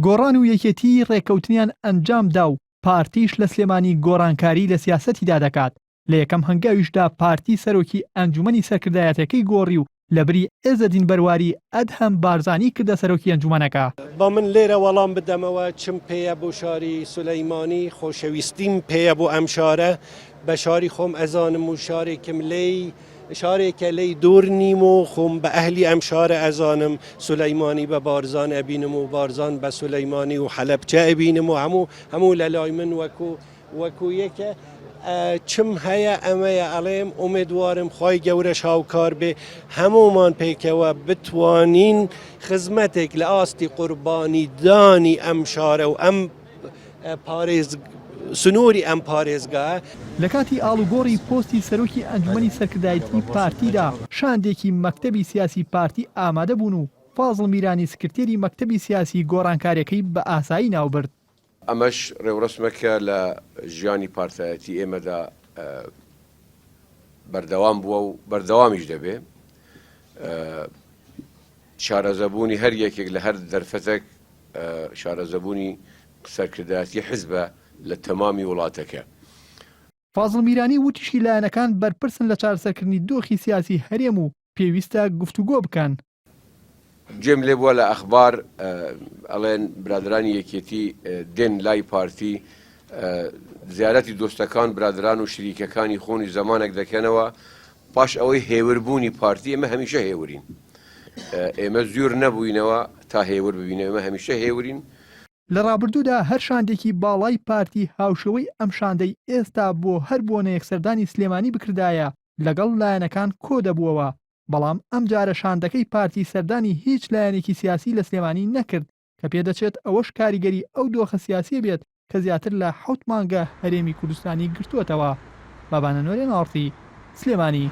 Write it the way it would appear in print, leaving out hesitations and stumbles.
گۆڕان و یەکێتی ڕێکەوتنیان ئەنجامدا و پارتیش لە سلێمانی گۆڕانکاری لە سیاسەتیدا دەکات. لە یەکەم هەنگاویشدا پارتی سەرۆکی ئەنجومەنی سەرکردایەتەکەی گۆڕی و لەبری ئێزەدین بەرواری ئەدهەم بارزانی کردە سەرۆکی ئەنجومەنەکە. با من لێرە وەڵام بدەمەوە چم پێیە بۆ شاری سولەیمانی خۆشەویستیم پێیە بۆ ئەم شارە بە شاری خۆم ئەزانم و شارێکم لێی شارێکە لێی دوور نیم و خۆم بە ئەهلی ئەم شارە ئەزانم سولەیمانی بە بارزان ئەبینم و بارزان بە سولەیمانی و حەلەبچە ئەبینم و هەموو لە لای من وەکو یەکە چم هەیە ئەمەیە ئەڵێم ئومێدوارم خی گەورەش هاوکار بێ هەمومان پێکەوە بتوانین خزمەتێک لە ئاستی قوربانی دانی ئەم شارە و ئەم سنووری ئەم پارێزگا. لە کاتی ئاڵوگۆڕی پۆستی سەرۆکی ئەنجومەنی سەرکردایەتی پارتیدا شاندێکی مەکتەبی سیاسی پارتی ئامادە بوون و فازڵ میرانی سکرتێری مەکتەبی سیاسی گۆڕانکاریەکەی بە ئاسایی ناوبرد. ئەمەش ڕێوڕسمەکە لە ژیانی پارتایەتی ئێمەدا بەردەوام بووە و بەردەوامیش دەبێ. شارەزەبوونی هەر یەکێک لە هەر دەرفەتێک شارەزەبوونی سەرکردایەتی حیزبە لە تەمامی وڵاتەکە. فازڵ میرانی وتیشی لایەنەکان بەرپرسن لە چارەسەرکردنی دۆخی سیاسی هەرێم و پێویستە گفتوگۆ بکەن. جێم لێ بووە لە ئەخبار ئەڵێن برادرانی یەکێتی دێن لای پارتی زیارەتی دۆستەکان برادران و شریکەکانی خۆنی زمانێک دەکەنەوە پاش ئەوەی هێوربوونی پارتی. ئێمە هەمیشە هێورین، ئێمە زۆر نەبووینەوە تا هێور ببینە، ئێمە هەمیشە هێورین. لە ڕابردوودا هەر شاندێکی باڵای پارتی هاوشەوەی ئەم شاندەی ئێستا بۆ هەر بۆنە یەکسەردانی سلێمانی بکردایە لەگەڵ لایەنەکان کۆ دەبووەوە، بەڵام ئەم جارە شاندەکەی پارتی سەردانی هیچ لایەنێکی سیاسی لە سلێمانی نەکرد کە پێدەچێت ئەوەش کاریگەری ئەو دۆخە سیاسی بێت کە زیاتر لە 7 مانگە هەرێمی کوردستانی گرتووەتەوە. بابانە نۆرێن ئاڵتی، سلێمانی.